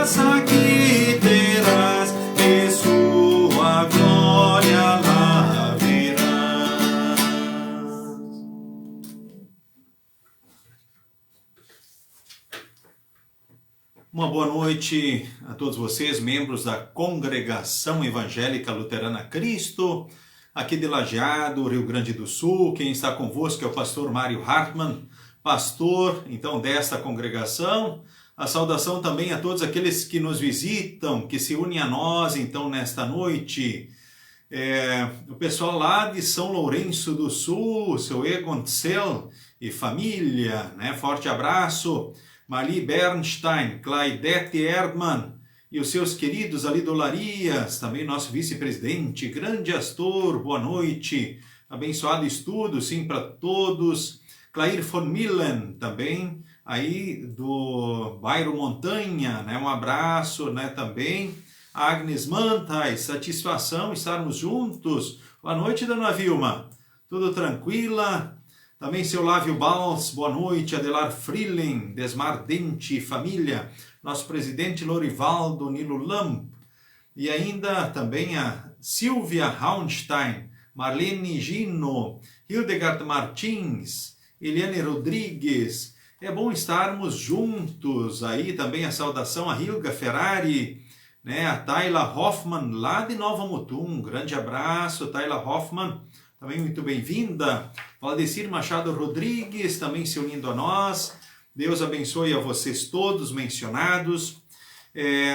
graça que terás, e sua glória lá verás. Uma boa noite a todos vocês, membros da Congregação Evangélica Luterana Cristo, aqui de Lajeado, Rio Grande do Sul. Quem está convosco é o pastor Mário Hartmann, pastor, então, desta congregação. A saudação também a todos aqueles que nos visitam, que se unem a nós, então, nesta noite. O pessoal lá de São Lourenço do Sul, seu Egon Tsel e família, né? Forte abraço. Mali Bernstein, Claudete Erdmann e os seus queridos ali do Larias, também nosso vice-presidente, grande Astor, boa noite. Abençoado estudo, sim, para todos. Clair von Millen, também, aí do bairro Montanha, né? Um abraço, né, também. Agnes Mantais, satisfação estarmos juntos. Boa noite, dona Vilma. Tudo tranquila? Também seu Lávio Bals, boa noite. Adelar Freeling, Desmar Dente, família. Nosso presidente Lorivaldo Nilo Lamp. E ainda também a Silvia Raunstein, Marlene Gino, Hildegard Martins, Eliane Rodrigues. É bom estarmos juntos. Aí também a saudação a Hilga Ferrari, né? A Tayla Hoffmann, lá de Nova Mutum. Um grande abraço, Tayla Hoffmann. Também muito bem-vinda. Valdecir Machado Rodrigues, também se unindo a nós. Deus abençoe a vocês todos mencionados.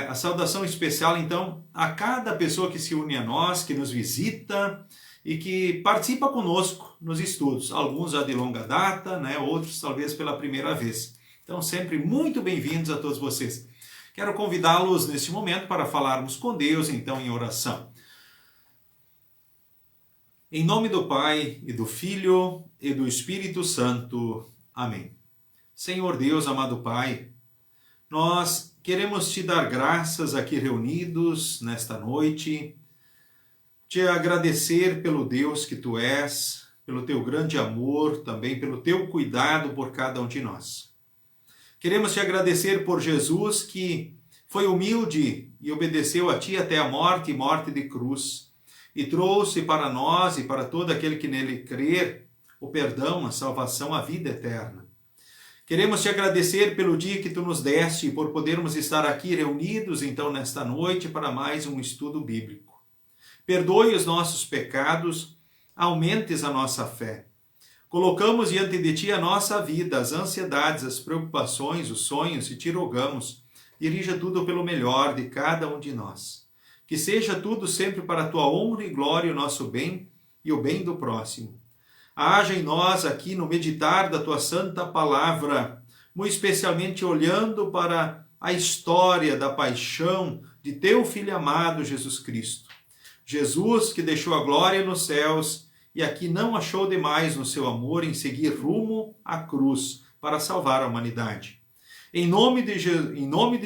A saudação especial, então, a cada pessoa que se une a nós, que nos visita e que participa conosco nos estudos. Alguns já de longa data, né? Outros talvez pela primeira vez. Então, sempre muito bem-vindos a todos vocês. Quero convidá-los neste momento para falarmos com Deus, então, em oração. Em nome do Pai, e do Filho, e do Espírito Santo. Amém. Senhor Deus, amado Pai, nós queremos te dar graças aqui reunidos nesta noite, te agradecer pelo Deus que tu és, pelo teu grande amor, também pelo teu cuidado por cada um de nós. Queremos te agradecer por Jesus que foi humilde e obedeceu a ti até a morte e morte de cruz, e trouxe para nós e para todo aquele que nele crer o perdão, a salvação, a vida eterna. Queremos te agradecer pelo dia que tu nos deste e por podermos estar aqui reunidos então nesta noite para mais um estudo bíblico. Perdoe os nossos pecados, aumentes a nossa fé. Colocamos diante de ti a nossa vida, as ansiedades, as preocupações, os sonhos e te rogamos, dirija tudo pelo melhor de cada um de nós. Que seja tudo sempre para a tua honra e glória, o nosso bem e o bem do próximo. Haja em nós aqui no meditar da tua santa palavra, muito especialmente olhando para a história da paixão de teu Filho amado Jesus Cristo. Jesus que deixou a glória nos céus e aqui não achou demais no seu amor em seguir rumo à cruz para salvar a humanidade. Em nome de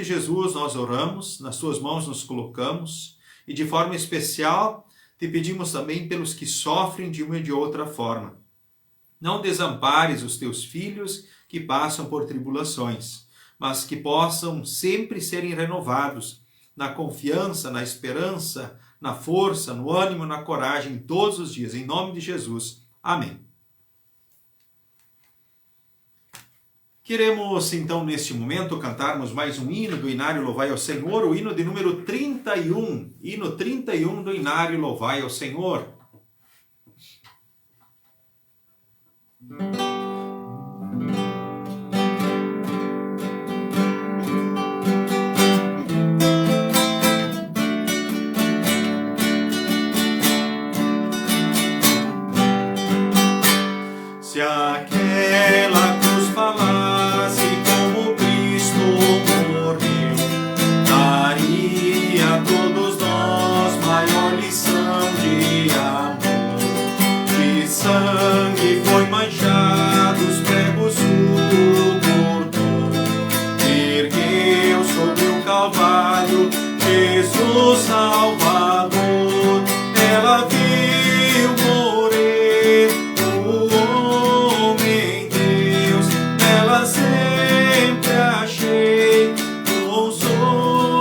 Jesus nós oramos, nas tuas mãos nos colocamos e de forma especial te pedimos também pelos que sofrem de uma e de outra forma. Não desampares os teus filhos que passam por tribulações, mas que possam sempre serem renovados na confiança, na esperança, na força, no ânimo, na coragem, todos os dias. Em nome de Jesus. Amém. Queremos, então, neste momento, cantarmos mais um hino do Inário Louvai ao Senhor, o hino de número 31. Hino 31 do Inário Louvai ao Senhor. Se aquela cruz falasse como Cristo morreu, daria a todos nós maior lição de amor. De sangue foi manchado os pregos suportou, ergueu sobre o Calvário Jesus Salvador. Ela viu morrer o homem Deus, nela sempre achei consolo.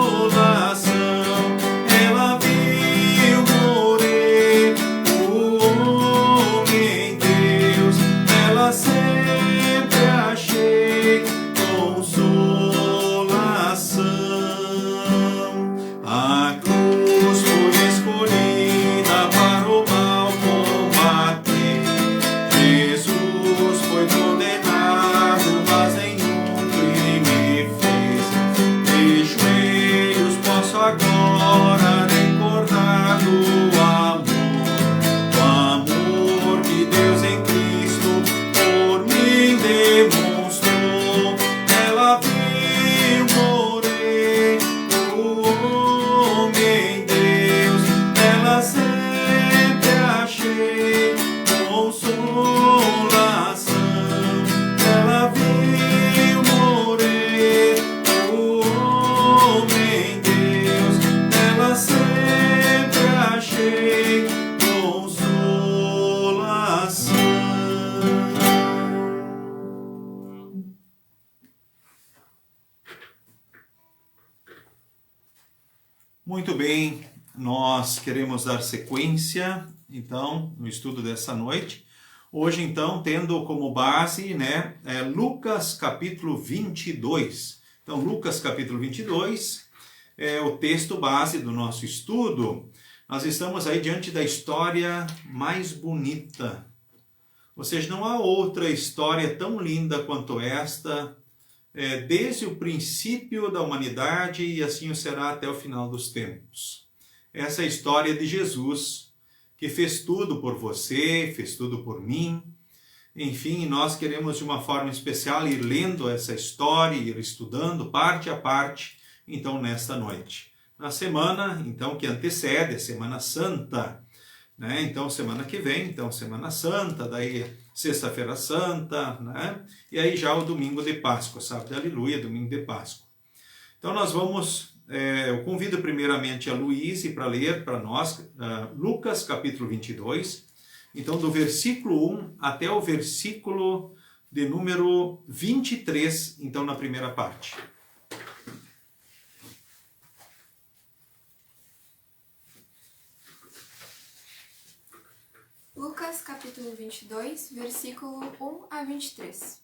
Muito bem, nós queremos dar sequência, então, no estudo dessa noite. Hoje, então, tendo como base, Lucas capítulo 22. Então, Lucas capítulo 22 é o texto base do nosso estudo. Nós estamos aí diante da história mais bonita. Ou seja, não há outra história tão linda quanto esta, desde o princípio da humanidade, e assim o será até o final dos tempos. Essa é a história de Jesus, que fez tudo por você, fez tudo por mim. Enfim, nós queremos de uma forma especial ir lendo essa história, ir estudando parte a parte, então, nesta noite. Na semana, então, que antecede a Semana Santa, né? Então, semana que vem, então, Semana Santa, daí Sexta-feira Santa, né? E aí já o domingo de Páscoa, sábado, aleluia, domingo de Páscoa. Então, nós vamos, eu convido primeiramente a Luíse para ler para nós Lucas capítulo 22, então, do versículo 1 até o versículo de número 23, então, na primeira parte. Lucas capítulo 22, versículo 1 a 23.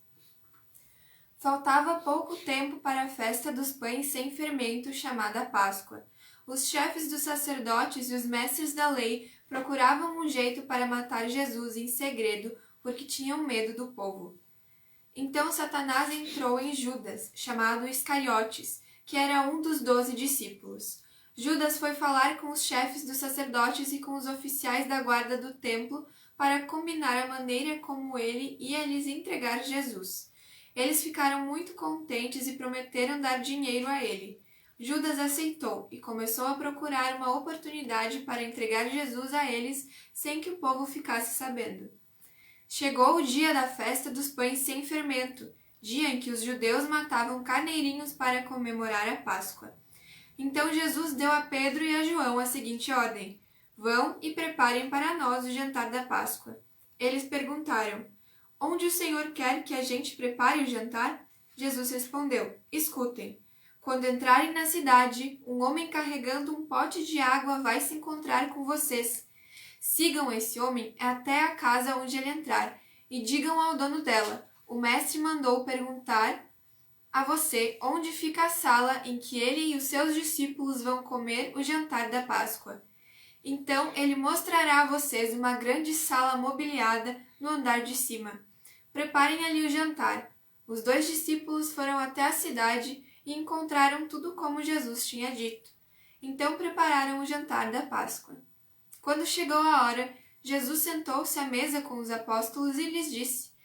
Faltava pouco tempo para a festa dos pães sem fermento, chamada Páscoa. Os chefes dos sacerdotes e os mestres da lei procuravam um jeito para matar Jesus em segredo, porque tinham medo do povo. Então Satanás entrou em Judas, chamado Iscariotes, que era um dos 12 discípulos. Judas foi falar com os chefes dos sacerdotes e com os oficiais da guarda do templo para combinar a maneira como ele ia lhes entregar Jesus. Eles ficaram muito contentes e prometeram dar dinheiro a ele. Judas aceitou e começou a procurar uma oportunidade para entregar Jesus a eles sem que o povo ficasse sabendo. Chegou o dia da festa dos pães sem fermento, dia em que os judeus matavam carneirinhos para comemorar a Páscoa. Então Jesus deu a Pedro e a João a seguinte ordem: vão e preparem para nós o jantar da Páscoa. Eles perguntaram: onde o Senhor quer que a gente prepare o jantar? Jesus respondeu: escutem. Quando entrarem na cidade, um homem carregando um pote de água vai se encontrar com vocês. Sigam esse homem até a casa onde ele entrar e digam ao dono dela: o mestre mandou perguntar a você onde fica a sala em que ele e os seus discípulos vão comer o jantar da Páscoa. Então ele mostrará a vocês uma grande sala mobiliada no andar de cima. Preparem ali o jantar. Os 2 discípulos foram até a cidade e encontraram tudo como Jesus tinha dito. Então prepararam o jantar da Páscoa. Quando chegou a hora, Jesus sentou-se à mesa com os apóstolos e lhes disse: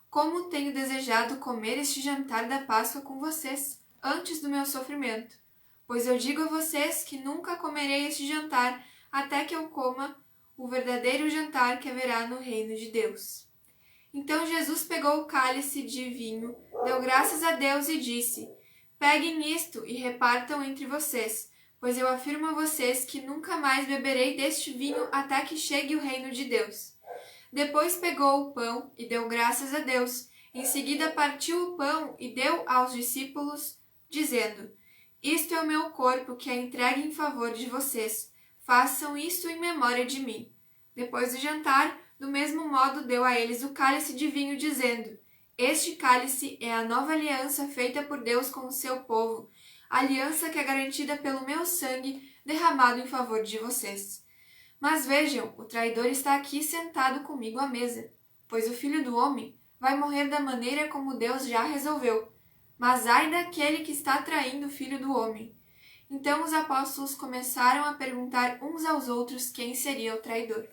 como tenho desejado comer este jantar da Páscoa com vocês, antes do meu sofrimento. Pois eu digo a vocês que nunca comerei este jantar até que eu coma o verdadeiro jantar que haverá no reino de Deus. Então Jesus pegou o cálice de vinho, deu graças a Deus e disse: peguem isto e repartam entre vocês, pois eu afirmo a vocês que nunca mais beberei deste vinho até que chegue o reino de Deus. Depois pegou o pão e deu graças a Deus. Em seguida partiu o pão e deu aos discípulos, dizendo: isto é o meu corpo que é entregue em favor de vocês. Façam isto em memória de mim. Depois do jantar, do mesmo modo deu a eles o cálice de vinho, dizendo: este cálice é a nova aliança feita por Deus com o seu povo, aliança que é garantida pelo meu sangue derramado em favor de vocês. Mas vejam, o traidor está aqui sentado comigo à mesa, pois o Filho do Homem vai morrer da maneira como Deus já resolveu. Mas ai daquele que está traindo o Filho do Homem. Então os apóstolos começaram a perguntar uns aos outros quem seria o traidor.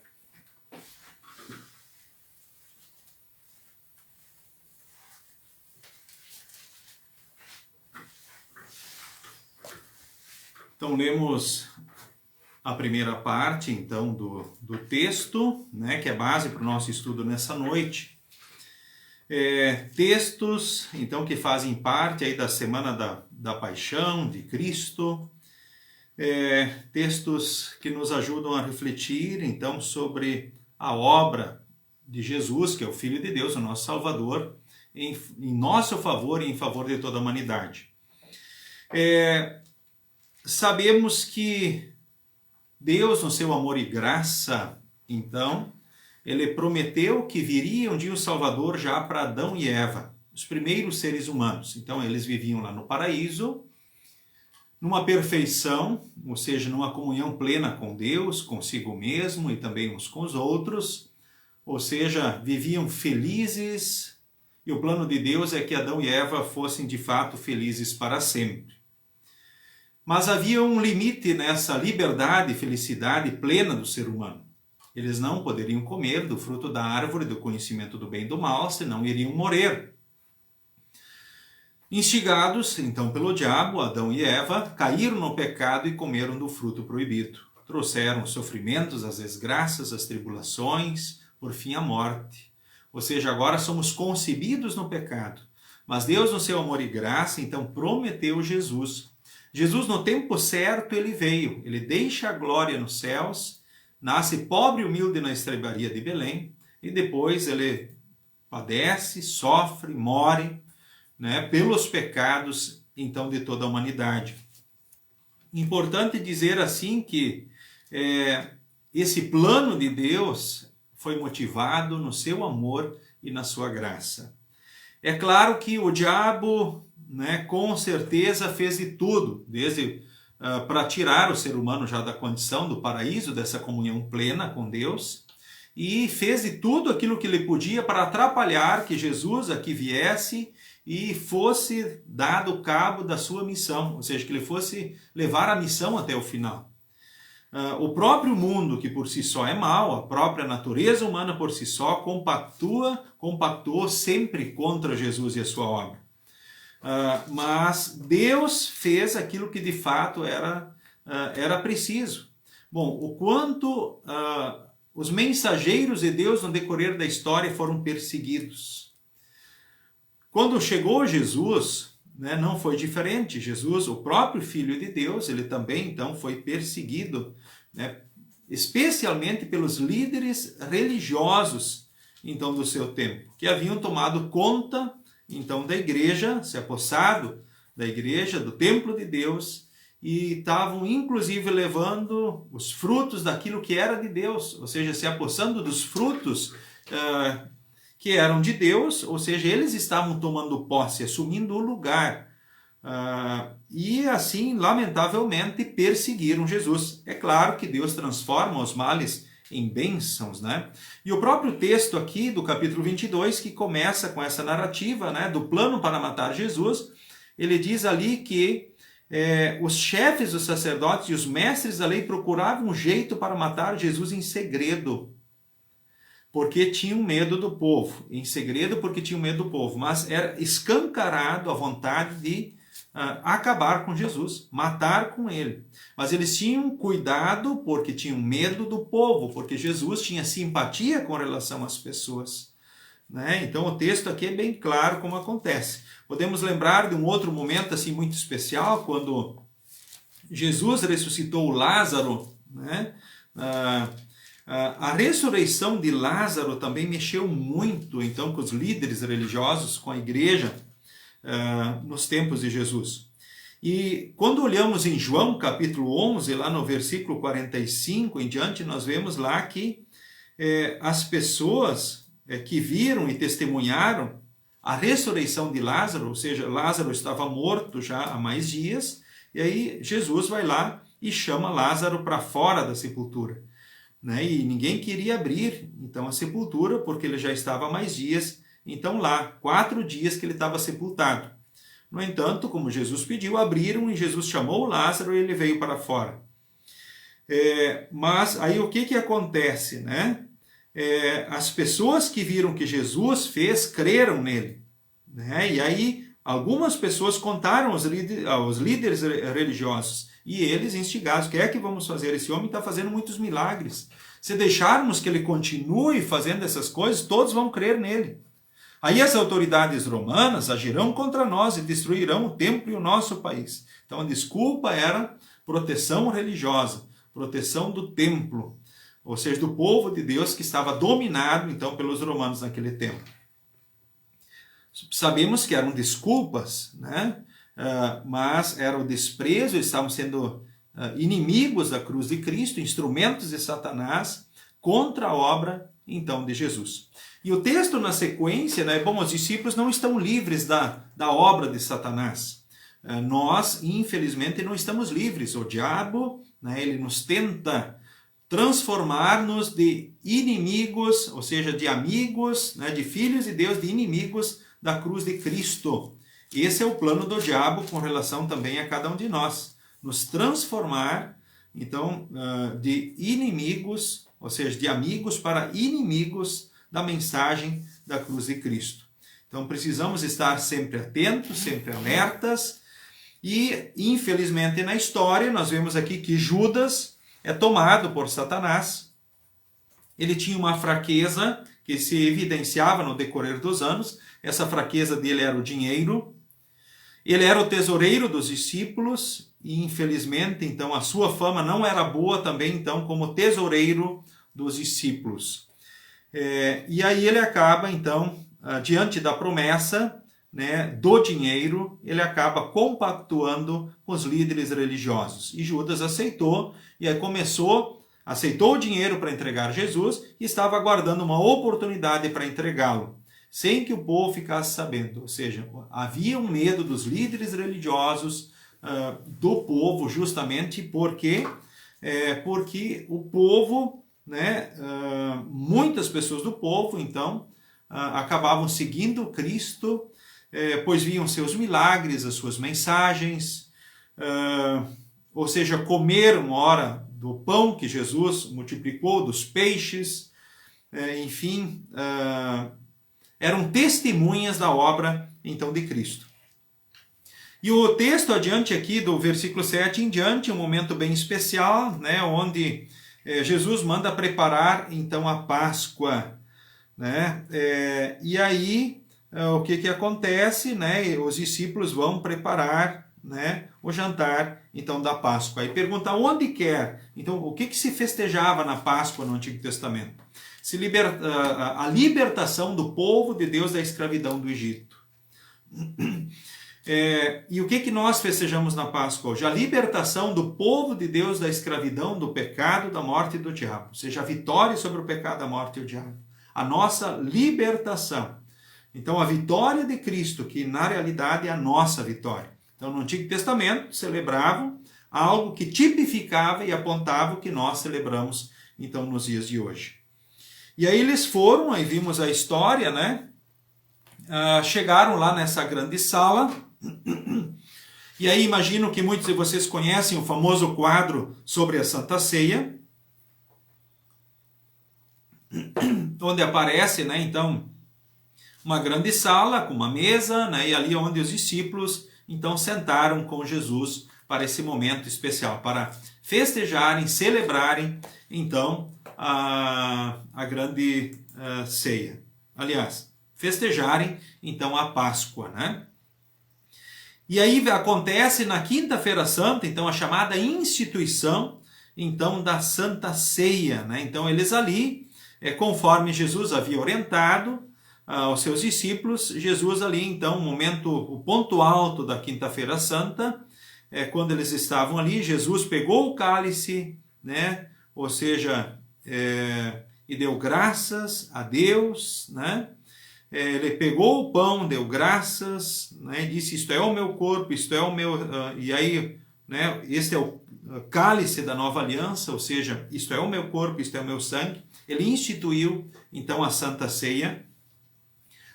Então, lemos a primeira parte, então, do texto, que é base para o nosso estudo nessa noite. Textos, então, que fazem parte aí da Semana da Paixão de Cristo. Textos que nos ajudam a refletir, então, sobre a obra de Jesus, que é o Filho de Deus, o nosso Salvador, em nosso favor e em favor de toda a humanidade. sabemos que Deus, no seu amor e graça, então, ele prometeu que viria um dia o Salvador já para Adão e Eva, os primeiros seres humanos. Então, eles viviam lá no paraíso, numa perfeição, ou seja, numa comunhão plena com Deus, consigo mesmo e também uns com os outros, ou seja, viviam felizes, e o plano de Deus é que Adão e Eva fossem de fato felizes para sempre. Mas havia um limite nessa liberdade e felicidade plena do ser humano. Eles não poderiam comer do fruto da árvore do conhecimento do bem e do mal, senão iriam morrer. Instigados, então, pelo diabo, Adão e Eva caíram no pecado e comeram do fruto proibido. Trouxeram os sofrimentos, as desgraças, as tribulações, por fim a morte. Ou seja, agora somos concebidos no pecado. Mas Deus, no seu amor e graça, então prometeu Jesus. Jesus, no tempo certo, ele veio. Ele deixa a glória nos céus, nasce pobre e humilde na estrebaria de Belém, e depois ele padece, sofre, morre, pelos pecados, então, de toda a humanidade. Importante dizer assim que esse plano de Deus foi motivado no seu amor e na sua graça. É claro que o diabo, com certeza fez de tudo, desde para tirar o ser humano já da condição do paraíso, dessa comunhão plena com Deus, e fez de tudo aquilo que ele podia para atrapalhar que Jesus aqui viesse e fosse dado cabo da sua missão, ou seja, que ele fosse levar a missão até o final. O próprio mundo, que por si só é mau, a própria natureza humana por si só, compactuou sempre contra Jesus e a sua obra. Mas Deus fez aquilo que de fato era preciso. Bom, o quanto os mensageiros de Deus no decorrer da história foram perseguidos. Quando chegou Jesus, não foi diferente. Jesus, o próprio Filho de Deus, ele também então foi perseguido, especialmente pelos líderes religiosos então do seu tempo, que haviam tomado conta então da igreja, se apossado da igreja, do templo de Deus, e estavam inclusive levando os frutos daquilo que era de Deus, ou seja, se apossando dos frutos que eram de Deus, ou seja, eles estavam tomando posse, assumindo o lugar. E assim, lamentavelmente, perseguiram Jesus. É claro que Deus transforma os males em bênçãos, E o próprio texto aqui do capítulo 22, que começa com essa narrativa, do plano para matar Jesus, ele diz ali que os chefes dos sacerdotes e os mestres da lei procuravam um jeito para matar Jesus em segredo, porque tinham medo do povo. Em segredo, porque tinham medo do povo. Mas era escancarado a vontade de acabar com Jesus, matar com ele. Mas eles tinham cuidado porque tinham medo do povo, porque Jesus tinha simpatia com relação às pessoas. Então o texto aqui é bem claro como acontece. Podemos lembrar de um outro momento assim muito especial, quando Jesus ressuscitou Lázaro, A ressurreição de Lázaro também mexeu muito então com os líderes religiosos, com a igreja, nos tempos de Jesus. E quando olhamos em João capítulo 11, lá no versículo 45 em diante, nós vemos lá que as pessoas que viram e testemunharam a ressurreição de Lázaro, ou seja, Lázaro estava morto já há mais dias, e aí Jesus vai lá e chama Lázaro para fora da sepultura. E ninguém queria abrir então a sepultura, porque ele já estava há mais dias, então lá, 4 dias que ele estava sepultado. No entanto, como Jesus pediu, abriram e Jesus chamou Lázaro e ele veio para fora. Mas aí o que acontece? As pessoas que viram que Jesus fez, creram nele. E aí algumas pessoas contaram aos líderes religiosos, e eles, instigados, o que é que vamos fazer? Esse homem está fazendo muitos milagres. Se deixarmos que ele continue fazendo essas coisas, todos vão crer nele. Aí as autoridades romanas agirão contra nós e destruirão o templo e o nosso país. Então a desculpa era proteção religiosa, proteção do templo, ou seja, do povo de Deus que estava dominado então pelos romanos naquele tempo. Sabemos que eram desculpas, mas era o desprezo, eles estavam sendo inimigos da cruz de Cristo, instrumentos de Satanás, contra a obra, então, de Jesus. E o texto na sequência, né, bom, os discípulos não estão livres da obra de Satanás. Nós, infelizmente, não estamos livres. O diabo, né, ele nos tenta transformar-nos de inimigos, ou seja, de amigos, né, de filhos de Deus, de inimigos da cruz de Cristo. Esse é o plano do diabo com relação também a cada um de nós. Nos transformar, então, de inimigos, ou seja, de amigos para inimigos da mensagem da cruz de Cristo. Então, precisamos estar sempre atentos, sempre alertas. E, infelizmente, na história, nós vemos aqui que Judas é tomado por Satanás. Ele tinha uma fraqueza que se evidenciava no decorrer dos anos. Essa fraqueza dele era o dinheiro. Ele era o tesoureiro dos discípulos e, infelizmente, então, a sua fama não era boa também, então, como tesoureiro dos discípulos. E aí ele acaba, então, diante da promessa, né, do dinheiro, ele acaba compactuando com os líderes religiosos. E Judas aceitou, e aí aceitou o dinheiro para entregar Jesus e estava aguardando uma oportunidade para entregá-lo, sem que o povo ficasse sabendo. Ou seja, havia um medo dos líderes religiosos, do povo, justamente porque o povo, né, muitas pessoas do povo, então, acabavam seguindo Cristo, pois viam seus milagres, as suas mensagens, ou seja, comeram ora do pão que Jesus multiplicou, dos peixes, enfim, eram testemunhas da obra, então, de Cristo. E o texto adiante aqui, do versículo 7 em diante, um momento bem especial, né, onde Jesus manda preparar, então, a Páscoa, né, e aí, o que acontece, né, os discípulos vão preparar, né, o jantar, então, da Páscoa. Aí pergunta onde quer. Então, o que se festejava na Páscoa no Antigo Testamento? A libertação do povo de Deus da escravidão do Egito. E o que nós festejamos na Páscoa hoje? A libertação do povo de Deus da escravidão, do pecado, da morte e do diabo. Ou seja, a vitória sobre o pecado, a morte e o diabo. A nossa libertação. Então, a vitória de Cristo, que na realidade é a nossa vitória. Então, no Antigo Testamento, celebravam algo que tipificava e apontava o que nós celebramos, então, nos dias de hoje. E aí eles foram, aí vimos a história, né? Chegaram lá nessa grande sala. E aí imagino que muitos de vocês conhecem o famoso quadro sobre a Santa Ceia, onde aparece, né, então, uma grande sala com uma mesa, né, e ali onde os discípulos então sentaram com Jesus para esse momento especial, para festejarem, celebrarem então a grande ceia. Aliás, festejarem então a Páscoa, né? E aí acontece na Quinta-feira Santa, então, a chamada instituição, então, da Santa Ceia, né? Então, eles ali, conforme Jesus havia orientado aos seus discípulos, Jesus ali, então, o ponto alto da Quinta-feira Santa, quando eles estavam ali, Jesus pegou o cálice, né? Ou seja, e deu graças a Deus, né? Ele pegou o pão, deu graças, né, e disse, isto é o meu corpo, isto é o meu... e aí, né, este é o cálice da nova aliança, ou seja, isto é o meu corpo, isto é o meu sangue. Ele instituiu, então, a Santa Ceia.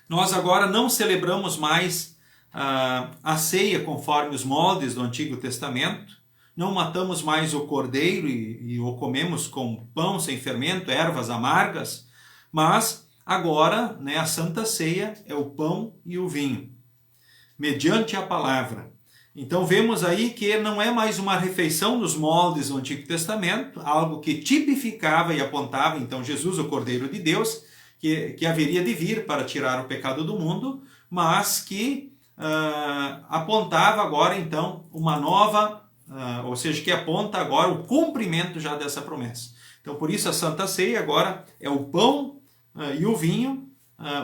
Nós agora não celebramos mais a ceia conforme os moldes do Antigo Testamento. Não matamos mais o cordeiro e o comemos com pão sem fermento, ervas amargas, mas... agora, né, a Santa Ceia é o pão e o vinho, mediante a palavra. Então vemos aí que não é mais uma refeição nos moldes do Antigo Testamento, algo que tipificava e apontava, então, Jesus, o Cordeiro de Deus, que haveria de vir para tirar o pecado do mundo, mas que apontava agora, então, uma nova, ou seja, que aponta agora o cumprimento já dessa promessa. Então, por isso a Santa Ceia agora é o pão e o vinho,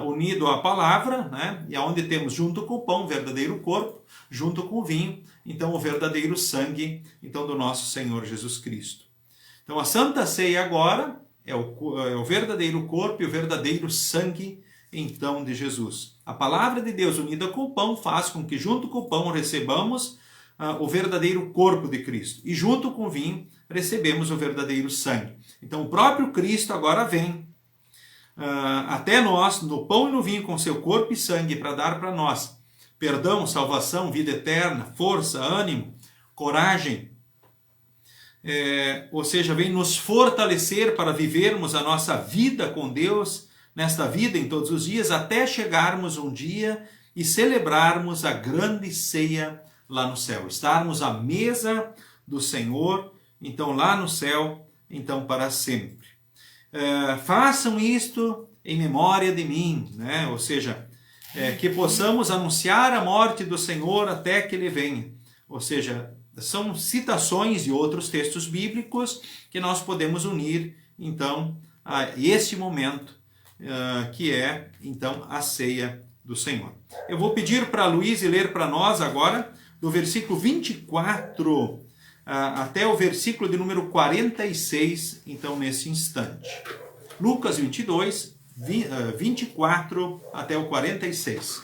unido à palavra, né? E onde temos junto com o pão o verdadeiro corpo, junto com o vinho, então o verdadeiro sangue, então do nosso Senhor Jesus Cristo. Então a Santa Ceia agora é o verdadeiro corpo e o verdadeiro sangue, então, de Jesus. A palavra de Deus unida com o pão faz com que junto com o pão recebamos o verdadeiro corpo de Cristo. E junto com o vinho recebemos o verdadeiro sangue. Então o próprio Cristo agora vem até nós, no pão e no vinho, com seu corpo e sangue, para dar para nós perdão, salvação, vida eterna, força, ânimo, coragem. Ou seja, vem nos fortalecer para vivermos a nossa vida com Deus, nesta vida em todos os dias, até chegarmos um dia e celebrarmos a grande ceia lá no céu. Estarmos à mesa do Senhor, então lá no céu, então para sempre. Façam isto em memória de mim, né? Ou seja, que possamos anunciar a morte do Senhor até que Ele venha. Ou seja, são citações de outros textos bíblicos que nós podemos unir, então, a este momento, que é, então, a ceia do Senhor. Eu vou pedir para a Luísa ler para nós agora, do versículo 24 até o versículo de número 46, então, nesse instante. Lucas 22, 24 até o 46.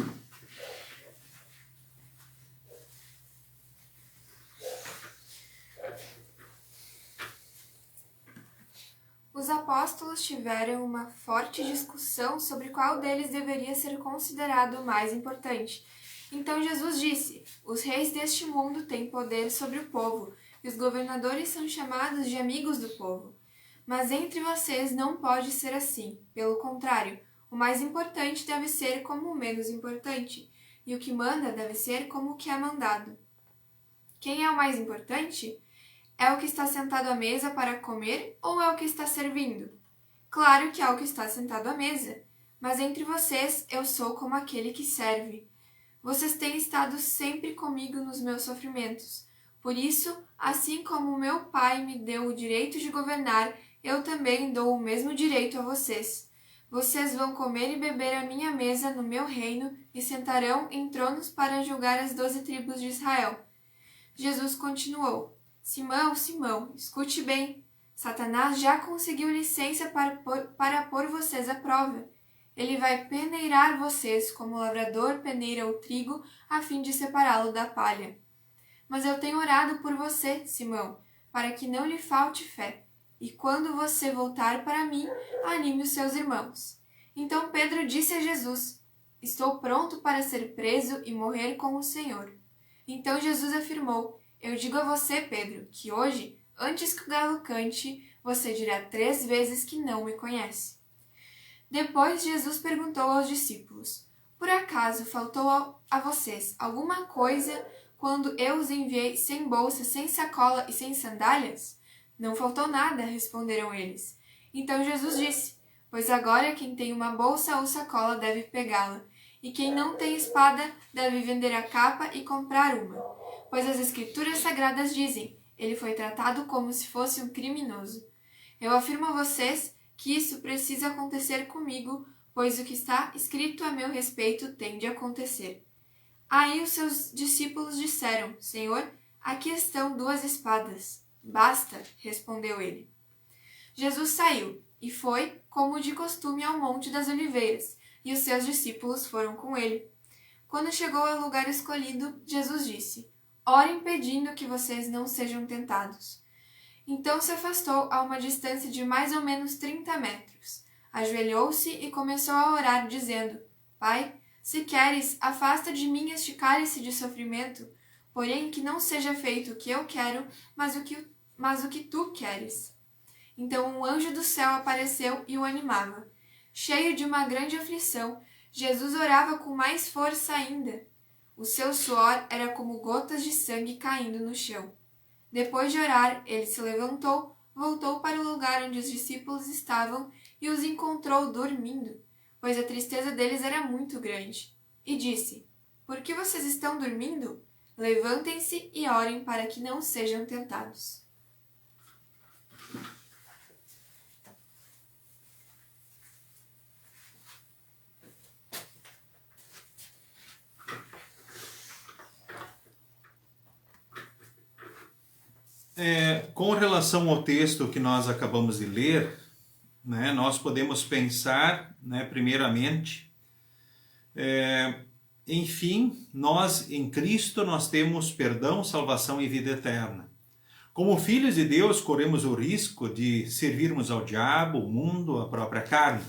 Os apóstolos tiveram uma forte discussão sobre qual deles deveria ser considerado o mais importante. Então Jesus disse: os reis deste mundo têm poder sobre o povo, e os governadores são chamados de amigos do povo. Mas entre vocês não pode ser assim. Pelo contrário, o mais importante deve ser como o menos importante, e o que manda deve ser como o que é mandado. Quem é o mais importante? É o que está sentado à mesa para comer ou é o que está servindo? Claro que é o que está sentado à mesa, mas entre vocês eu sou como aquele que serve. Vocês têm estado sempre comigo nos meus sofrimentos. Por isso, assim como meu Pai me deu o direito de governar, eu também dou o mesmo direito a vocês. Vocês vão comer e beber à minha mesa no meu reino e sentarão em tronos para julgar as 12 tribos de Israel. Jesus continuou: Simão, Simão, escute bem. Satanás já conseguiu licença para pôr vocês à prova. Ele vai peneirar vocês como o lavrador peneira o trigo a fim de separá-lo da palha. Mas eu tenho orado por você, Simão, para que não lhe falte fé. E quando você voltar para mim, anime os seus irmãos. Então Pedro disse a Jesus: estou pronto para ser preso e morrer com o Senhor. Então Jesus afirmou: eu digo a você, Pedro, que hoje, antes que o galo cante, você dirá 3 vezes que não me conhece. Depois Jesus perguntou aos discípulos: por acaso faltou a vocês alguma coisa quando eu os enviei sem bolsa, sem sacola e sem sandálias? Não faltou nada, responderam eles. Então Jesus disse: pois agora quem tem uma bolsa ou sacola deve pegá-la, e quem não tem espada deve vender a capa e comprar uma. Pois as Escrituras Sagradas dizem: ele foi tratado como se fosse um criminoso. Eu afirmo a vocês que isso precisa acontecer comigo, pois o que está escrito a meu respeito tem de acontecer. Aí os seus discípulos disseram: Senhor, aqui estão 2 espadas. Basta, respondeu ele. Jesus saiu e foi, como de costume, ao Monte das Oliveiras, e os seus discípulos foram com ele. Quando chegou ao lugar escolhido, Jesus disse: orem pedindo que vocês não sejam tentados. Então se afastou a uma distância de mais ou menos 30 metros. Ajoelhou-se e começou a orar, dizendo: Pai, se queres, afasta de mim este cálice de sofrimento, porém que não seja feito o que eu quero, mas o que tu queres. Então um anjo do céu apareceu e o animava. Cheio de uma grande aflição, Jesus orava com mais força ainda. O seu suor era como gotas de sangue caindo no chão. Depois de orar, ele se levantou, voltou para o lugar onde os discípulos estavam e os encontrou dormindo, pois a tristeza deles era muito grande. E disse: por que vocês estão dormindo? Levantem-se e orem para que não sejam tentados. Com relação ao texto que nós acabamos de ler, né, nós podemos pensar, né, primeiramente, enfim, nós em Cristo nós temos perdão, salvação e vida eterna. Como filhos de Deus, corremos o risco de servirmos ao diabo, o mundo, a própria carne.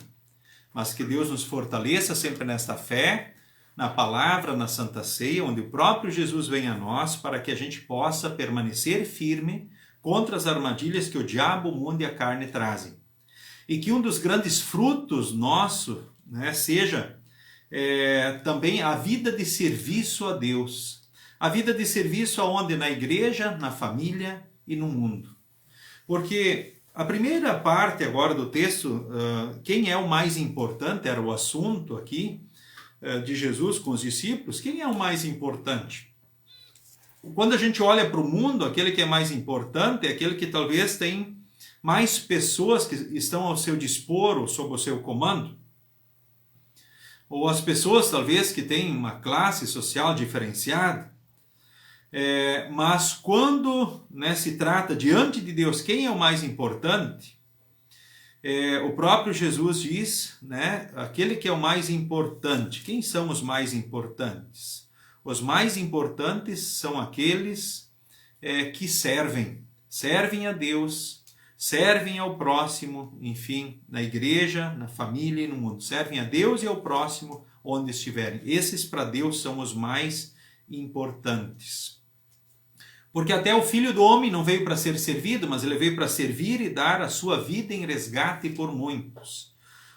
Mas que Deus nos fortaleça sempre nesta fé, na palavra, na Santa Ceia, onde o próprio Jesus vem a nós, para que a gente possa permanecer firme contra as armadilhas que o diabo, o mundo e a carne trazem. E que um dos grandes frutos nosso, né, seja também a vida de serviço a Deus. A vida de serviço aonde? Na igreja, na família e no mundo. Porque a primeira parte agora do texto, quem é o mais importante, era o assunto aqui de Jesus com os discípulos, quem é o mais importante? Quando a gente olha para o mundo, aquele que é mais importante é aquele que talvez tem mais pessoas que estão ao seu dispor ou sob o seu comando. Ou as pessoas talvez que têm uma classe social diferenciada. Mas quando, né, se trata diante de Deus, quem é o mais importante? O próprio Jesus diz, né, aquele que é o mais importante. Quem são os mais importantes? Os mais importantes são aqueles que servem a Deus, servem ao próximo, enfim, na igreja, na família e no mundo. Servem a Deus e ao próximo onde estiverem. Esses para Deus são os mais importantes. Porque até o Filho do Homem não veio para ser servido, mas ele veio para servir e dar a sua vida em resgate por muitos.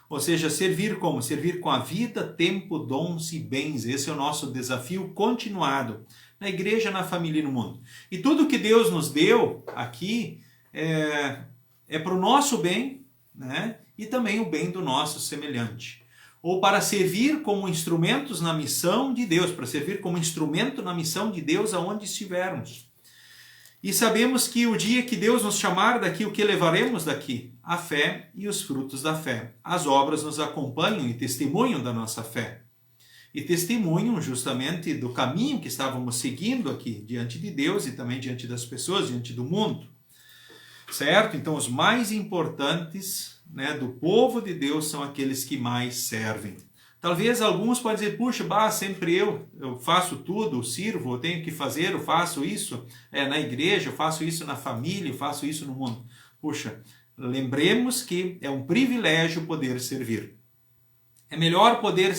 Ou seja, servir como? Servir com a vida, tempo, dons e bens. Esse é o nosso desafio continuado na igreja, na família e no mundo. E tudo que Deus nos deu aqui é para o nosso bem, né? E também o bem do nosso semelhante. Ou para servir como instrumentos na missão de Deus, para servir como instrumento na missão de Deus aonde estivermos. E sabemos que o dia que Deus nos chamar daqui, o que levaremos daqui? A fé e os frutos da fé. As obras nos acompanham e testemunham da nossa fé. E testemunham justamente do caminho que estávamos seguindo aqui, diante de Deus e também diante das pessoas, diante do mundo. Certo? Então, os mais importantes, né, do povo de Deus são aqueles que mais servem. Talvez alguns podem dizer, puxa, sempre eu faço tudo, sirvo, eu tenho que fazer, eu faço isso na igreja, eu faço isso na família, eu faço isso no mundo. Puxa, lembremos que é um privilégio poder servir. É melhor poder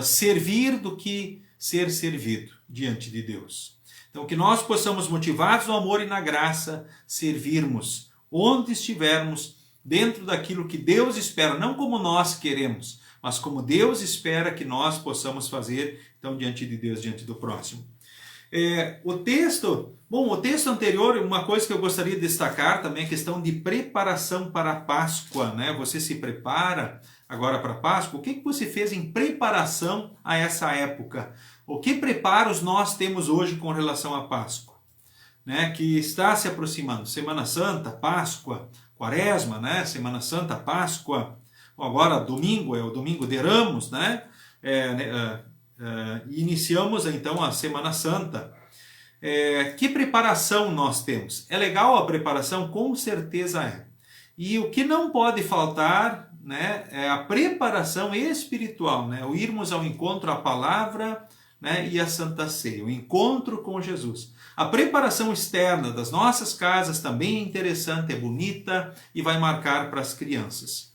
servir do que ser servido diante de Deus. Então, que nós possamos, motivados no amor e na graça, servirmos onde estivermos, dentro daquilo que Deus espera, não como nós queremos, mas como Deus espera que nós possamos fazer, então, diante de Deus, diante do próximo. O texto anterior, uma coisa que eu gostaria de destacar também é a questão de preparação para a Páscoa, né? Você se prepara agora para a Páscoa? O que você fez em preparação a essa época? O que preparos nós temos hoje com relação à Páscoa? Né? Que está se aproximando. Semana Santa, Páscoa, Quaresma, né? Semana Santa, Páscoa. Agora domingo, é o domingo de Ramos, né? Iniciamos então a Semana Santa. Que preparação nós temos? É legal a preparação? Com certeza é. E o que não pode faltar, né, é a preparação espiritual, né? O irmos ao encontro à palavra, né, e a Santa Ceia, o encontro com Jesus. A preparação externa das nossas casas também é interessante, é bonita e vai marcar para as crianças.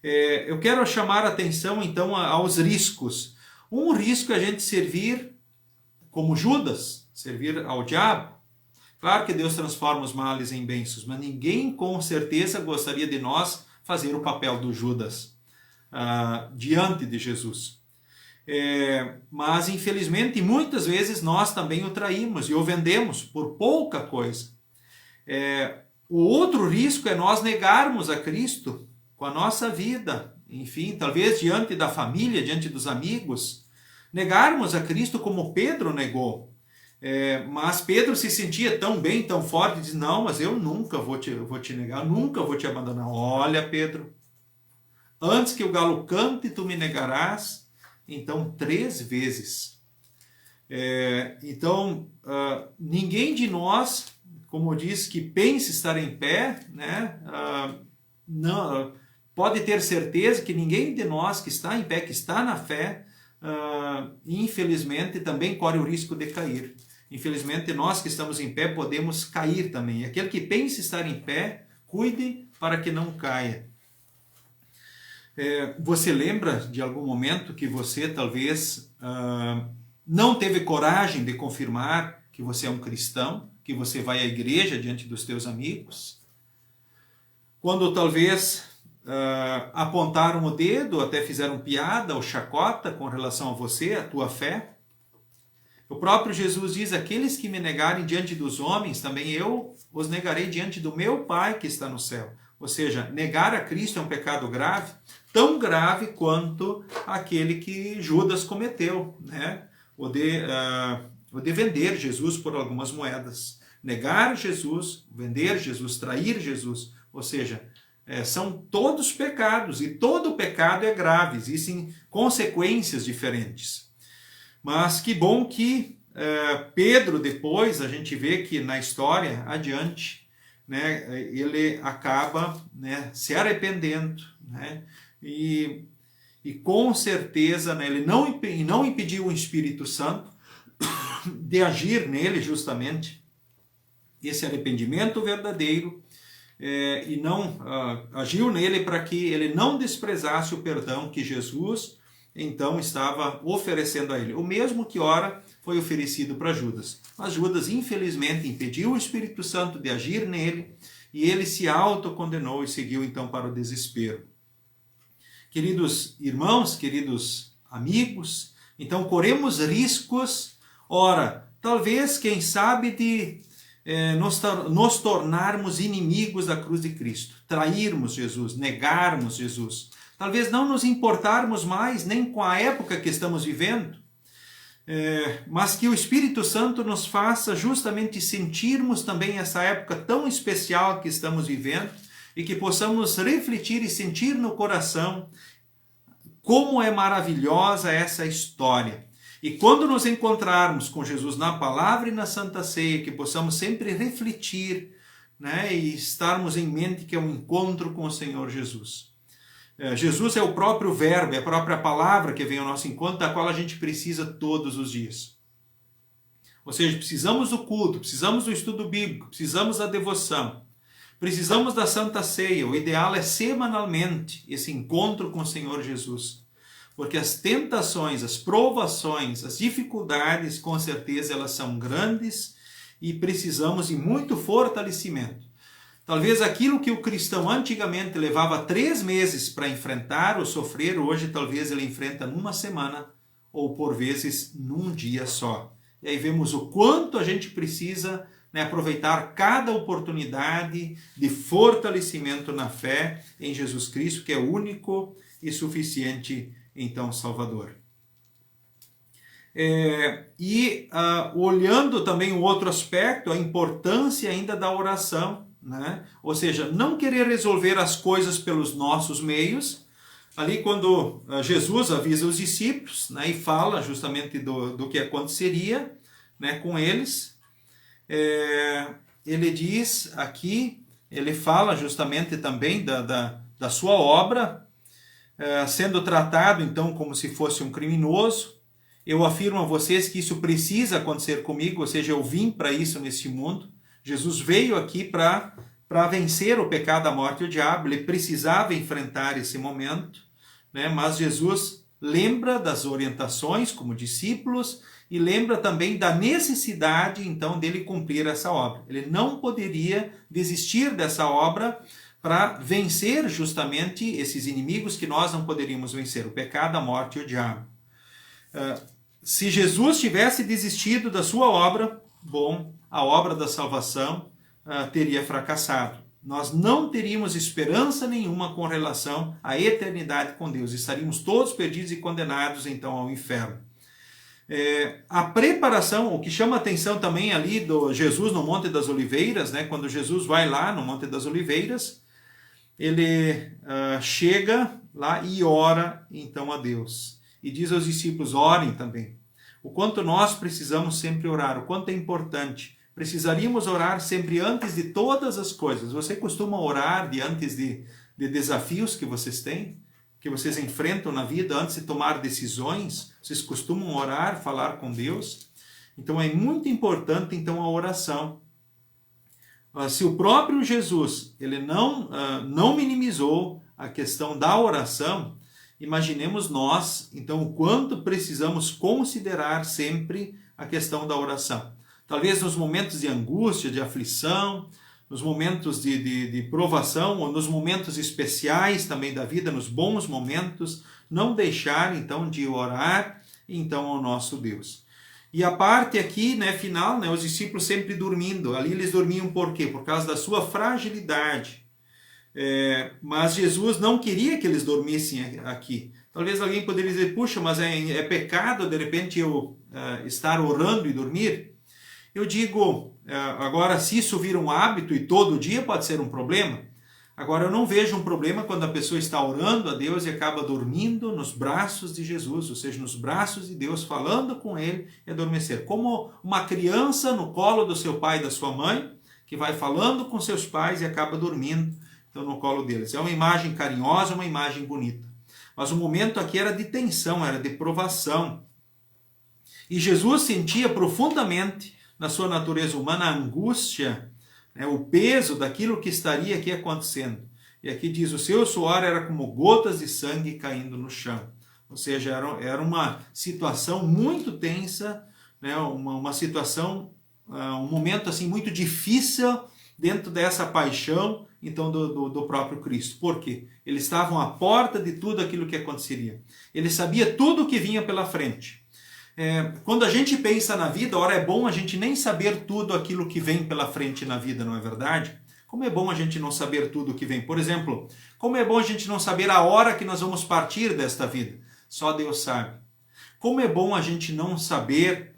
Eu quero chamar a atenção então aos riscos. Um risco é a gente servir como Judas, servir ao diabo. Claro que Deus transforma os males em bênçãos, mas ninguém com certeza gostaria de nós fazer o papel do Judas diante de Jesus. Mas infelizmente muitas vezes nós também o traímos e o vendemos por pouca coisa. O outro risco é nós negarmos a Cristo com a nossa vida, enfim, talvez diante da família, diante dos amigos, negarmos a Cristo como Pedro negou. Mas Pedro se sentia tão bem, tão forte, diz, não, mas eu nunca vou te negar, eu nunca vou te abandonar. Olha, Pedro, antes que o galo cante, tu me negarás, então 3 vezes. Então, ninguém de nós como diz, que pense estar em pé, né? Não, pode ter certeza que ninguém de nós que está em pé, que está na fé, infelizmente também corre o risco de cair. Infelizmente nós que estamos em pé podemos cair também. Aquele que pense estar em pé, cuide para que não caia. Você lembra de algum momento que você talvez não teve coragem de confirmar que você é um cristão, que você vai à igreja diante dos teus amigos? Quando talvez apontaram o dedo, até fizeram piada ou chacota com relação a você, a tua fé? O próprio Jesus diz, aqueles que me negarem diante dos homens, também eu os negarei diante do meu Pai que está no céu. Ou seja, negar a Cristo é um pecado grave, tão grave quanto aquele que Judas cometeu, né? O de vender Jesus por algumas moedas. Negar Jesus, vender Jesus, trair Jesus. Ou seja, são todos pecados, e todo pecado é grave, existem consequências diferentes. Mas que bom que Pedro, depois, a gente vê que na história adiante, né, ele acaba, né, se arrependendo, né, e com certeza, né, ele não impediu o Espírito Santo de agir nele justamente esse arrependimento verdadeiro, e não agiu nele para que ele não desprezasse o perdão que Jesus então estava oferecendo a ele. O mesmo que ora foi oferecido para Judas. Mas Judas, infelizmente, impediu o Espírito Santo de agir nele e ele se autocondenou e seguiu então para o desespero. Queridos irmãos, queridos amigos, então corremos riscos, ora, talvez, quem sabe, de nos tornarmos inimigos da cruz de Cristo, trairmos Jesus, negarmos Jesus, talvez não nos importarmos mais nem com a época que estamos vivendo, mas que o Espírito Santo nos faça justamente sentirmos também essa época tão especial que estamos vivendo e que possamos refletir e sentir no coração como é maravilhosa essa história. E quando nos encontrarmos com Jesus na palavra e na Santa Ceia, que possamos sempre refletir, né, e estarmos em mente que é um encontro com o Senhor Jesus. Jesus é o próprio verbo, é a própria palavra que vem ao nosso encontro, da qual a gente precisa todos os dias. Ou seja, precisamos do culto, precisamos do estudo bíblico, precisamos da devoção, precisamos da Santa Ceia. O ideal é semanalmente esse encontro com o Senhor Jesus. Porque as tentações, as provações, as dificuldades, com certeza elas são grandes e precisamos de muito fortalecimento. Talvez aquilo que o cristão antigamente levava 3 meses para enfrentar ou sofrer, hoje talvez ele enfrenta numa semana ou por vezes num dia só. E aí vemos o quanto a gente precisa, né, aproveitar cada oportunidade de fortalecimento na fé em Jesus Cristo, que é único e suficiente, então, Salvador. Olhando também o outro aspecto, a importância ainda da oração, né? Ou seja, não querer resolver as coisas pelos nossos meios. Ali quando Jesus avisa os discípulos, né, e fala justamente do que aconteceria, né, com eles, ele diz aqui, ele fala justamente também da sua obra, sendo tratado então como se fosse um criminoso. Eu afirmo a vocês que isso precisa acontecer comigo, ou seja, eu vim para isso nesse mundo. Jesus veio aqui para vencer o pecado, a morte e o diabo. Ele precisava enfrentar esse momento, né? Mas Jesus lembra das orientações como discípulos e lembra também da necessidade então dele cumprir essa obra. Ele não poderia desistir dessa obra para vencer justamente esses inimigos que nós não poderíamos vencer, o pecado, a morte e o diabo. Se Jesus tivesse desistido da sua obra, bom, a obra da salvação teria fracassado. Nós não teríamos esperança nenhuma com relação à eternidade com Deus. Estaríamos todos perdidos e condenados então ao inferno. A preparação, o que chama atenção também ali do Jesus no Monte das Oliveiras, né, quando Jesus vai lá no Monte das Oliveiras, ele chega lá e ora então a Deus. E diz aos discípulos, orem também. O quanto nós precisamos sempre orar, o quanto é importante. precisaríamos orar sempre antes de todas as coisas. Você costuma orar antes de desafios que vocês têm, que vocês enfrentam na vida, antes de tomar decisões? Vocês costumam orar, falar com Deus? Então é muito importante então a oração. Se o próprio Jesus ele não minimizou a questão da oração, imaginemos nós, então, o quanto precisamos considerar sempre a questão da oração. Talvez nos momentos de angústia, de aflição, nos momentos de provação, ou nos momentos especiais também da vida, nos bons momentos, não deixar, então, de orar, então, ao nosso Deus. E a parte aqui, final, os discípulos sempre dormindo. Ali eles dormiam por quê? Por causa da sua fragilidade. Mas Jesus não queria que eles dormissem aqui. Talvez alguém poderia dizer, puxa, mas é pecado de repente eu estar orando e dormir? Eu digo, agora se isso vira um hábito e todo dia pode ser um problema. Agora eu não vejo um problema quando a pessoa está orando a Deus e acaba dormindo nos braços de Jesus, ou seja, nos braços de Deus, falando com Ele e adormecer. Como uma criança no colo do seu pai e da sua mãe, que vai falando com seus pais e acaba dormindo então, no colo deles. É uma imagem carinhosa, uma imagem bonita. Mas o momento aqui era de tensão, era de provação. E Jesus sentia profundamente na sua natureza humana a angústia, o peso daquilo que estaria aqui acontecendo. E aqui diz, o seu suor era como gotas de sangue caindo no chão. Ou seja, era uma situação muito tensa, uma situação, um momento assim muito difícil dentro dessa paixão, então, do próprio Cristo. Por quê? Eles estavam à porta de tudo aquilo que aconteceria. Ele sabia tudo o que vinha pela frente. Quando a gente pensa na vida, ora é bom a gente nem saber tudo aquilo que vem pela frente na vida, não é verdade? Como é bom a gente não saber tudo o que vem. Por exemplo, como é bom a gente não saber a hora que nós vamos partir desta vida. Só Deus sabe. Como é bom a gente não saber,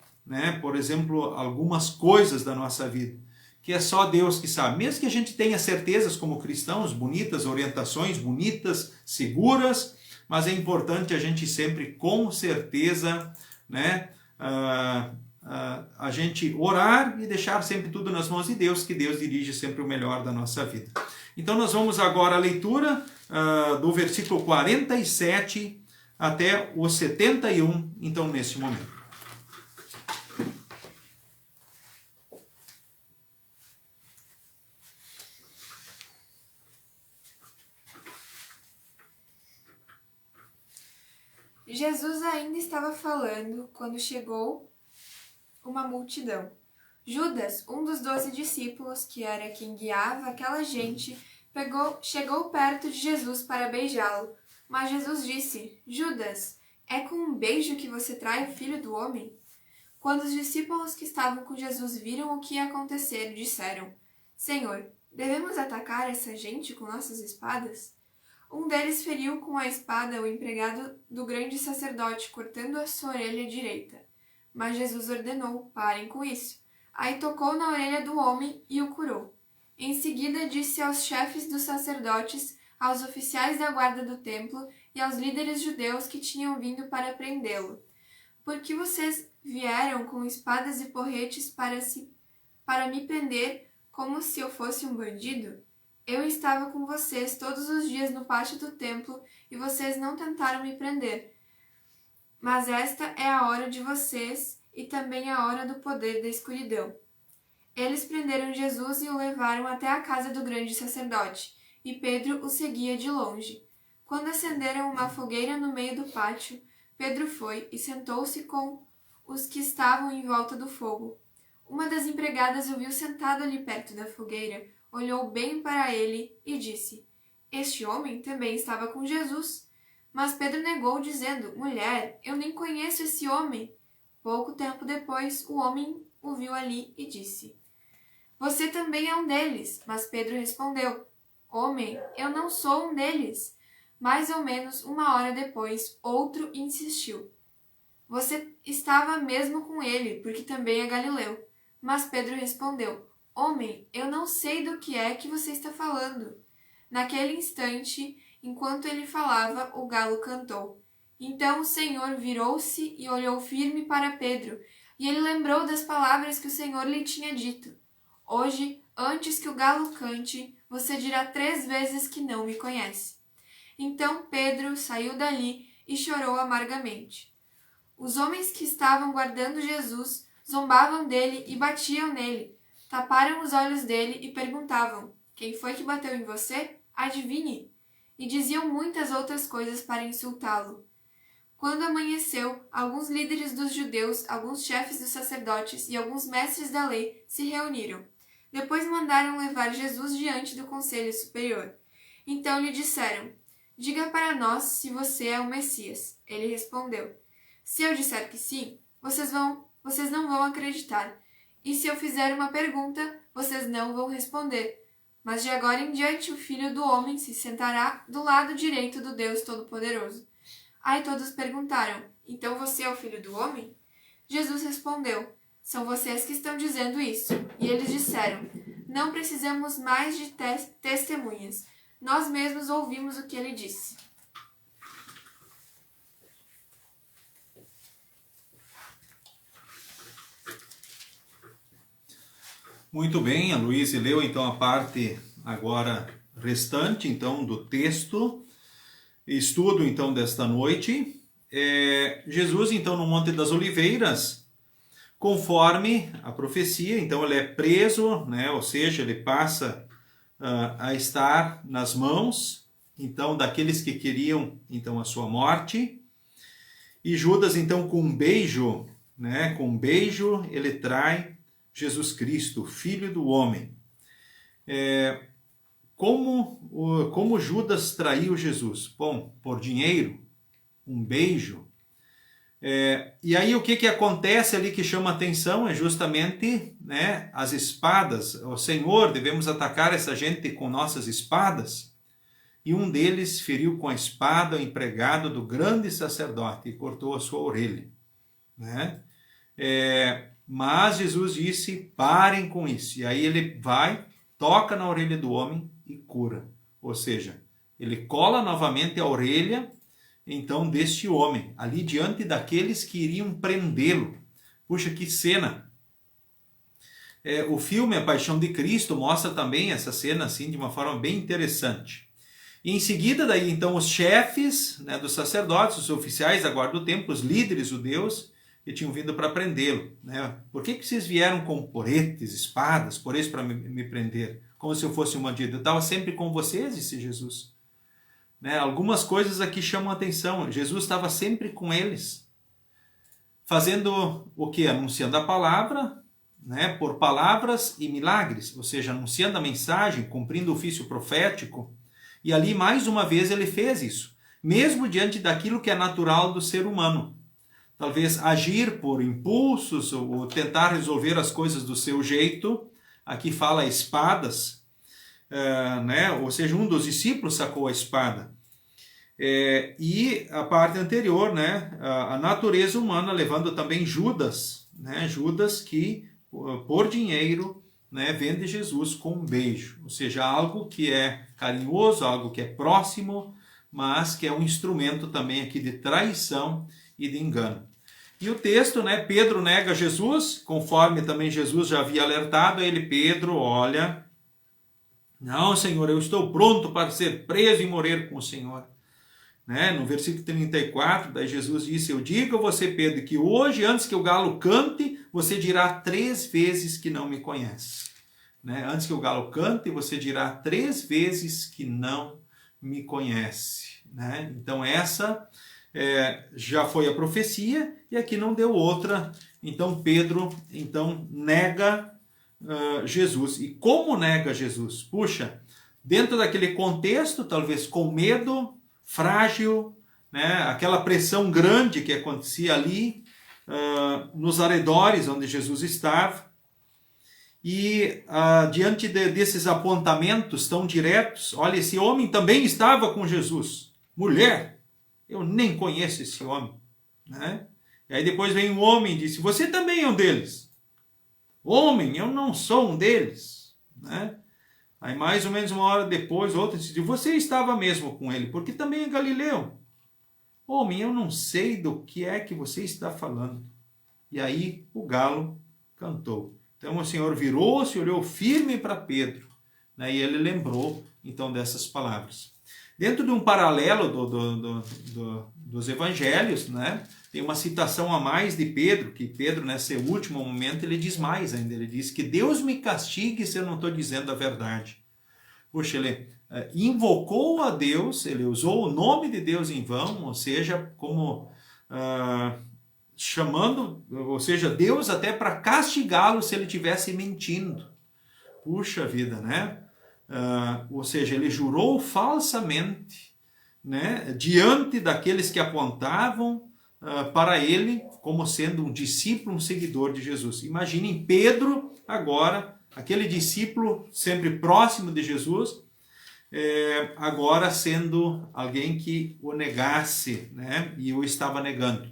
por exemplo, algumas coisas da nossa vida, que é só Deus que sabe. Mesmo que a gente tenha certezas como cristãos, bonitas, orientações bonitas, seguras, mas é importante a gente sempre, com certeza, a gente orar e deixar sempre tudo nas mãos de Deus, que Deus dirige sempre o melhor da nossa vida. Então nós vamos agora à leitura do versículo 47 até o 71, então nesse momento. Jesus ainda estava falando quando chegou uma multidão. Judas, um dos 12 discípulos, que era quem guiava aquela gente, chegou perto de Jesus para beijá-lo. Mas Jesus disse, Judas, é com um beijo que você trai o Filho do Homem? Quando os discípulos que estavam com Jesus viram o que ia acontecer, disseram, Senhor, devemos atacar essa gente com nossas espadas? Um deles feriu com a espada o empregado do grande sacerdote, cortando a sua orelha direita. Mas Jesus ordenou, parem com isso. Aí tocou na orelha do homem e o curou. Em seguida disse aos chefes dos sacerdotes, aos oficiais da guarda do templo e aos líderes judeus que tinham vindo para prendê-lo. Por que vocês vieram com espadas e porretes para me prender como se eu fosse um bandido? Eu estava com vocês todos os dias no pátio do templo e vocês não tentaram me prender. Mas esta é a hora de vocês e também a hora do poder da escuridão. Eles prenderam Jesus e o levaram até a casa do grande sacerdote, e Pedro o seguia de longe. Quando acenderam uma fogueira no meio do pátio, Pedro foi e sentou-se com os que estavam em volta do fogo. Uma das empregadas o viu sentado ali perto da fogueira, olhou bem para ele e disse, este homem também estava com Jesus. Mas Pedro negou, dizendo, mulher, eu nem conheço esse homem. Pouco tempo depois, o homem o viu ali e disse, você também é um deles. Mas Pedro respondeu, homem, eu não sou um deles. Mais ou menos uma hora depois, outro insistiu, você estava mesmo com ele, porque também é galileu. Mas Pedro respondeu, homem, eu não sei do que é que você está falando. Naquele instante, enquanto ele falava, o galo cantou. Então o Senhor virou-se e olhou firme para Pedro, E ele lembrou das palavras que o Senhor lhe tinha dito: Hoje, antes que o galo cante, você dirá 3 vezes que não me conhece. Então Pedro saiu dali e chorou amargamente. Os homens que estavam guardando Jesus zombavam dele e batiam nele. Taparam os olhos dele e perguntavam: Quem foi que bateu em você? Adivinhe! E diziam muitas outras coisas para insultá-lo. Quando amanheceu, alguns líderes dos judeus, alguns chefes dos sacerdotes e alguns mestres da lei se reuniram. Depois mandaram levar Jesus diante do conselho superior. Então lhe disseram: Diga para nós se você é o Messias. Ele respondeu: Se eu disser que sim, vocês não vão acreditar. E se eu fizer uma pergunta, vocês não vão responder. Mas de agora em diante o Filho do Homem se sentará do lado direito do Deus Todo-Poderoso. Aí todos perguntaram: Então você é o Filho do Homem? Jesus respondeu: São vocês que estão dizendo isso. E eles disseram: Não precisamos mais de testemunhas. Nós mesmos ouvimos o que ele disse. Muito bem, a Luísa leu então a parte agora restante então do texto. Estudo então desta noite. Jesus então no Monte das Oliveiras, conforme a profecia, então ele é preso, né? Ou seja, ele passa a estar nas mãos então daqueles que queriam então a sua morte. E Judas então com um beijo, né? Com um beijo ele trai Jesus Cristo, Filho do Homem. Como Judas traiu Jesus? Bom, por dinheiro, um beijo. E aí o que acontece ali que chama atenção é justamente, né, as espadas. O Senhor, devemos atacar essa gente com nossas espadas. E um deles feriu com a espada o empregado do grande sacerdote e cortou a sua orelha, né? Mas Jesus disse: parem com isso. E aí ele vai, toca na orelha do homem e cura. Ou seja, ele cola novamente a orelha, então, deste homem, ali diante daqueles que iriam prendê-lo. Puxa, que cena! O filme A Paixão de Cristo mostra também essa cena assim, de uma forma bem interessante. E em seguida, daí, então, os chefes, né, dos sacerdotes, os oficiais da guarda do templo, os líderes judeus, que tinham vindo para prendê-lo, né? Por que vocês vieram com poretes, espadas, por isso para me prender? Como se eu fosse um bandido. Eu estava sempre com vocês, disse Jesus. Né? Algumas coisas aqui chamam a atenção. Jesus estava sempre com eles. Fazendo o quê? Anunciando a palavra, né? Por palavras e milagres. Ou seja, anunciando a mensagem, cumprindo o ofício profético. E ali, mais uma vez, ele fez isso. Mesmo diante daquilo que é natural do ser humano. Talvez agir por impulsos ou tentar resolver as coisas do seu jeito. Aqui fala espadas, né? Ou seja, um dos discípulos sacou a espada. E a parte anterior, né? A natureza humana, levando também Judas, né? Judas que, por dinheiro, né, vende Jesus com um beijo. Ou seja, algo que é carinhoso, algo que é próximo, mas que é um instrumento também aqui de traição e de engano. E o texto, né, Pedro nega Jesus, conforme também Jesus já havia alertado a ele. Pedro, olha, não, Senhor, eu estou pronto para ser preso e morrer com o Senhor. Né? No versículo 34, daí Jesus disse: eu digo a você, Pedro, que hoje, antes que o galo cante, você dirá 3 vezes que não me conhece. Né? Antes que o galo cante, você dirá 3 vezes que não me conhece. Né? Então essa já foi a profecia, e aqui não deu outra. Então Pedro nega Jesus. E como nega Jesus? Puxa, dentro daquele contexto, talvez com medo, frágil, né? Aquela pressão grande que acontecia ali, nos arredores onde Jesus estava. E diante desses apontamentos tão diretos, olha, esse homem também estava com Jesus. Mulher, eu nem conheço esse homem. Né? E aí depois vem um homem e disse: você também é um deles. Homem, eu não sou um deles. Né? Aí mais ou menos uma hora depois, outro disse: você estava mesmo com ele, porque também é galileu. Homem, eu não sei do que é que você está falando. E aí o galo cantou. Então o Senhor virou-se e olhou firme para Pedro, né? E ele lembrou então dessas palavras. Dentro de um paralelo dos evangelhos, né, tem uma citação a mais de Pedro, que Pedro, nesse último momento, ele diz mais ainda. Ele diz que Deus me castigue se eu não estou dizendo a verdade. Puxa, ele invocou a Deus, ele usou o nome de Deus em vão, ou seja, como chamando, ou seja, Deus até para castigá-lo se ele estivesse mentindo. Puxa vida, né? Ou seja, ele jurou falsamente, né, diante daqueles que apontavam para ele como sendo um discípulo, um seguidor de Jesus. Imaginem Pedro agora, aquele discípulo sempre próximo de Jesus, agora sendo alguém que o negasse, né, e o estava negando.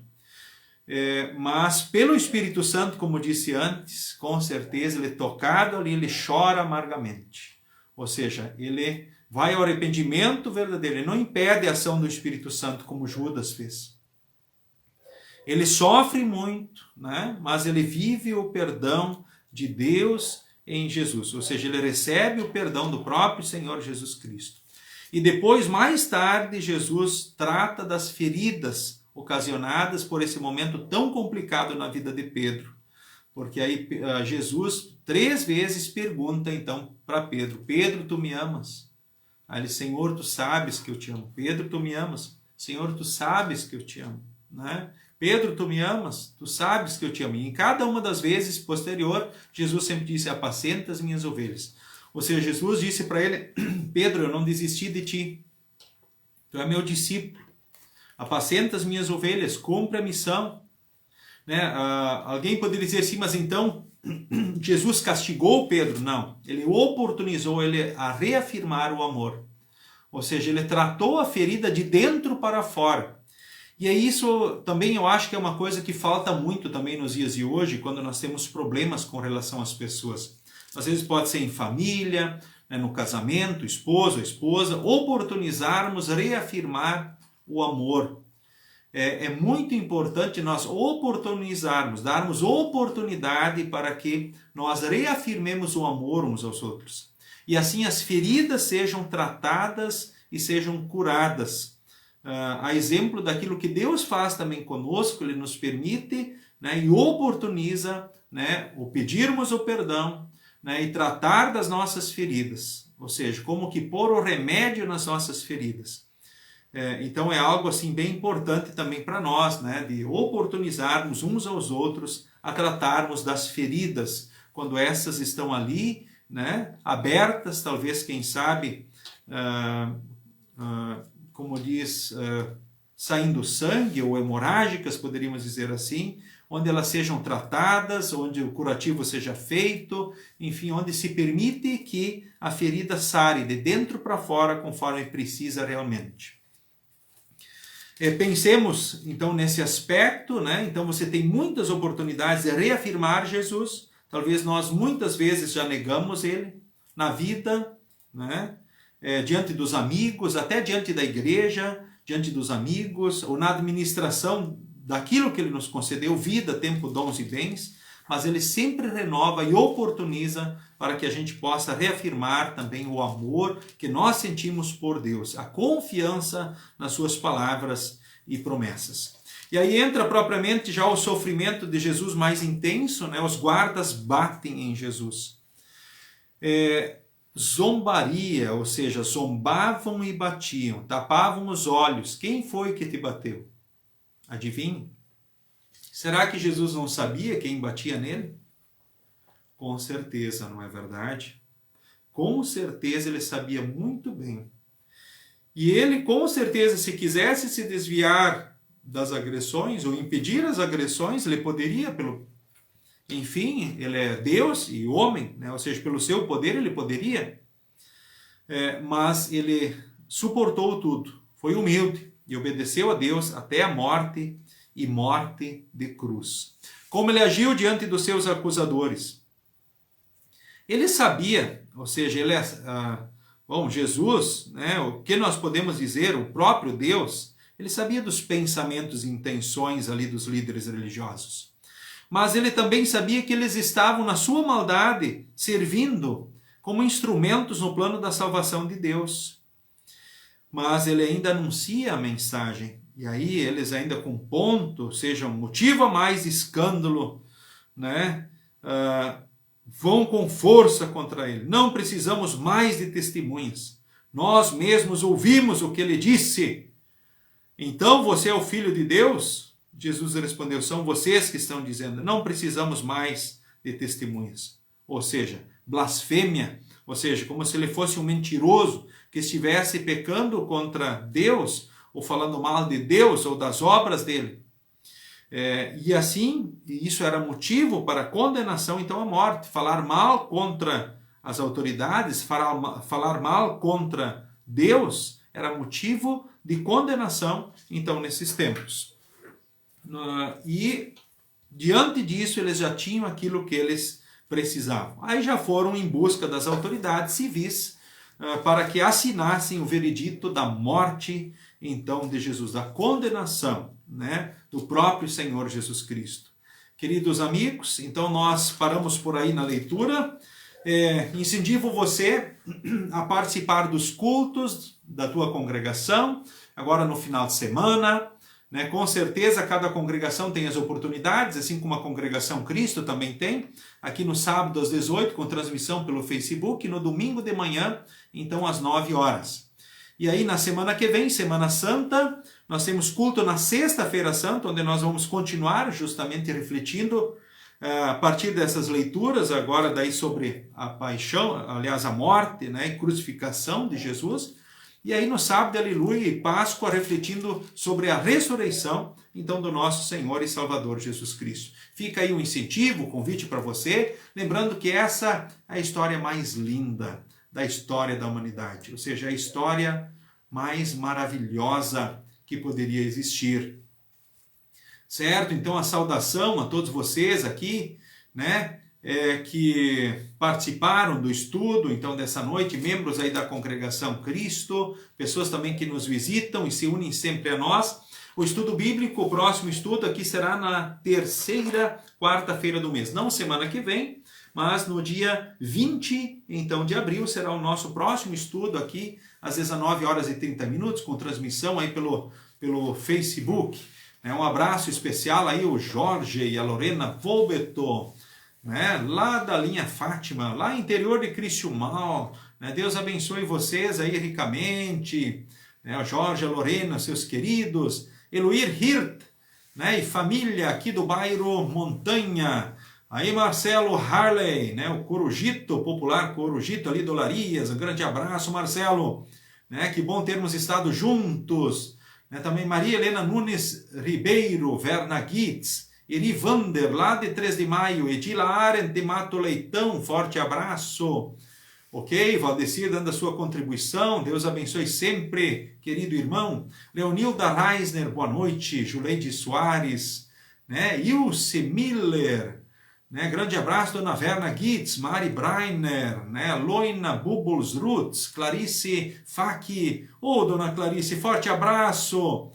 Mas pelo Espírito Santo, como disse antes, com certeza ele tocado ali, ele chora amargamente. Ou seja, ele vai ao arrependimento verdadeiro, ele não impede a ação do Espírito Santo como Judas fez. Ele sofre muito, né? Mas ele vive o perdão de Deus em Jesus. Ou seja, ele recebe o perdão do próprio Senhor Jesus Cristo. E depois, mais tarde, Jesus trata das feridas ocasionadas por esse momento tão complicado na vida de Pedro. Porque aí Jesus 3 vezes pergunta então para Pedro: Pedro, tu me amas? Aí ele: Senhor, tu sabes que eu te amo. Pedro, tu me amas? Senhor, tu sabes que eu te amo, né? Pedro, tu me amas? Tu sabes que eu te amo. E em cada uma das vezes posterior, Jesus sempre disse: apacenta as minhas ovelhas. Ou seja, Jesus disse para ele: Pedro, eu não desisti de ti. Tu é meu discípulo. Apacenta as minhas ovelhas, cumpre a missão. Né? Alguém poderia dizer assim, mas então Jesus castigou Pedro? Não, ele oportunizou ele a reafirmar o amor. Ou seja, ele tratou a ferida de dentro para fora. E é isso também, eu acho que é uma coisa que falta muito também nos dias de hoje, quando nós temos problemas com relação às pessoas. Às vezes pode ser em família, né, no casamento, esposo, esposa, oportunizarmos reafirmar o amor. É muito importante nós oportunizarmos, darmos oportunidade para que nós reafirmemos o amor uns aos outros. E assim as feridas sejam tratadas e sejam curadas. A exemplo daquilo que Deus faz também conosco, Ele nos permite, né, e oportuniza, né, o pedirmos o perdão, né, e tratar das nossas feridas. Ou seja, como que pôr o remédio nas nossas feridas. Então é algo assim bem importante também para nós, né, de oportunizarmos uns aos outros a tratarmos das feridas, quando essas estão ali, né, abertas, talvez, quem sabe, como diz, saindo sangue ou hemorrágicas, poderíamos dizer assim, onde elas sejam tratadas, onde o curativo seja feito, enfim, onde se permite que a ferida sare de dentro para fora conforme precisa realmente. Pensemos então nesse aspecto, né? Então você tem muitas oportunidades de reafirmar Jesus. Talvez nós muitas vezes já negamos Ele na vida, né? Diante dos amigos, até diante da igreja, diante dos amigos, ou na administração daquilo que Ele nos concedeu, vida, tempo, dons e bens, mas Ele sempre renova e oportuniza para que a gente possa reafirmar também o amor que nós sentimos por Deus, a confiança nas suas palavras e promessas. E aí entra propriamente já o sofrimento de Jesus mais intenso, né? Os guardas batem em Jesus. Zombaria, ou seja, zombavam e batiam, tapavam os olhos. Quem foi que te bateu? Adivinhe? Será que Jesus não sabia quem batia nele? Com certeza, não é verdade? Com certeza ele sabia muito bem. E ele, com certeza, se quisesse se desviar das agressões ou impedir as agressões, ele poderia, enfim, ele é Deus e homem, né? Ou seja, pelo seu poder ele poderia, mas ele suportou tudo, foi humilde e obedeceu a Deus até a morte e morte de cruz. Como ele agiu diante dos seus acusadores? Ele sabia, ou seja, Jesus, né, o que nós podemos dizer, o próprio Deus, ele sabia dos pensamentos e intenções ali dos líderes religiosos. mas ele também sabia que eles estavam na sua maldade, servindo como instrumentos no plano da salvação de Deus. Mas ele ainda anuncia a mensagem, e aí eles ainda com ponto, ou seja, um motivo a mais de escândalo, né? Vão com força contra ele. Não precisamos mais de testemunhas. Nós mesmos ouvimos o que ele disse. Então você é o Filho de Deus? Jesus respondeu, são vocês que estão dizendo. Não precisamos mais de testemunhas. Ou seja, blasfêmia. Ou seja, como se ele fosse um mentiroso que estivesse pecando contra Deus, ou falando mal de Deus, ou das obras dele. E assim, isso era motivo para condenação, então, à morte. Falar mal contra as autoridades, falar mal contra Deus, era motivo de condenação, então, nesses tempos. E, diante disso, eles já tinham aquilo que eles precisavam. Aí já foram em busca das autoridades civis para que assinassem o veredito da morte, então, de Jesus, da condenação, né, do próprio Senhor Jesus Cristo. Queridos amigos, então nós paramos por aí na leitura. Incentivo você a participar dos cultos da tua congregação, agora no final de semana, né? Com certeza cada congregação tem as oportunidades, assim como a Congregação Cristo também tem, aqui no sábado às 18, com transmissão pelo Facebook, e no domingo de manhã, então às 9 horas. E aí na semana que vem, Semana Santa, nós temos culto na Sexta-feira Santa, onde nós vamos continuar justamente refletindo a partir dessas leituras, agora daí sobre a paixão, aliás a morte, né, e crucificação de Jesus. E aí no sábado, aleluia, e Páscoa, refletindo sobre a ressurreição, então, do nosso Senhor e Salvador Jesus Cristo. Fica aí um incentivo, um convite para você, lembrando que essa é a história mais linda da história da humanidade, ou seja, a história mais maravilhosa que poderia existir. Certo? Então, a saudação a todos vocês aqui, né, que participaram do estudo, então, dessa noite, membros aí da Congregação Cristo, pessoas também que nos visitam e se unem sempre a nós. O estudo bíblico, o próximo estudo aqui será na terceira quarta-feira do mês, não semana que vem, mas no dia 20, então, de abril, será o nosso próximo estudo aqui, às 19 horas e 30 minutos, com transmissão aí pelo Facebook. Um abraço especial aí, o Jorge e a Lorena Volbeto, né, lá da linha Fátima, lá interior de Criciúmal, né, Deus abençoe vocês aí ricamente, né, o Jorge, a Lorena, seus queridos, Eloir Hirt, né, e família aqui do bairro Montanha, aí Marcelo Harley, né, o Corujito, popular Corujito ali do Larias, um grande abraço, Marcelo, né, que bom termos estado juntos, né, também Maria Helena Nunes Ribeiro, Verna Guitz, Eri Vander, lá de 3 de maio, Edila Arendt de Mato Leitão, forte abraço, ok, Valdecir dando a sua contribuição, Deus abençoe sempre, querido irmão, Leonilda Reisner, boa noite, Juleide Soares, né, Ilse Miller, né, grande abraço, dona Verna Guitz, Mari Breiner, né, Loina Bubbles Roots, Clarice Faki, dona Clarice, forte abraço,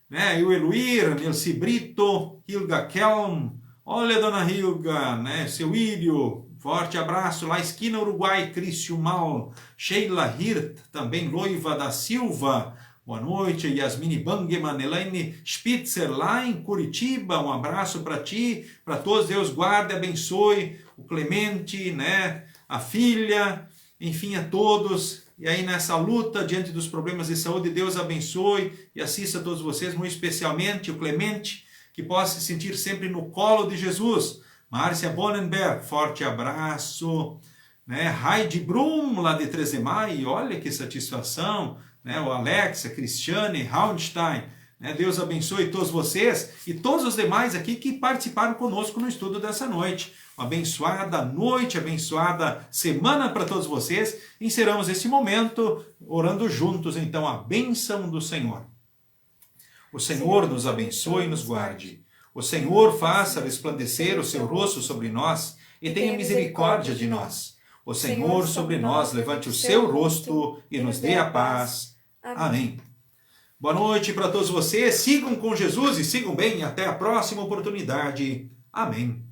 né, e o Eluir, Nelci Brito, Hilga Kelm, olha dona Hilga, né, seu Írio, forte abraço, lá esquina Uruguai, Criciúmal, Sheila Hirt, também Loiva da Silva, boa noite, Yasmini Bangeman, Elaine Spitzer, lá em Curitiba, um abraço para ti, para todos, Deus guarde, abençoe, o Clemente, né, a filha, enfim, a todos, e aí nessa luta, diante dos problemas de saúde, Deus abençoe e assista a todos vocês, muito especialmente o Clemente, que possa se sentir sempre no colo de Jesus. Márcia Bonenberg, forte abraço, né, Heidi Brum, lá de 13 de maio, olha que satisfação, né, o Alex, a Cristiane, Raunstein, né, Deus abençoe todos vocês e todos os demais aqui que participaram conosco no estudo dessa noite. Uma abençoada noite, abençoada semana para todos vocês. Encerramos esse momento orando juntos, então, a bênção do Senhor. O Senhor nos abençoe e nos guarde. O Senhor faça resplandecer o seu rosto sobre nós e tenha misericórdia de nós. O Senhor sobre nós levante o seu rosto e nos dê a paz. Amém. Boa noite para todos vocês. Sigam com Jesus e sigam bem. Até a próxima oportunidade. Amém.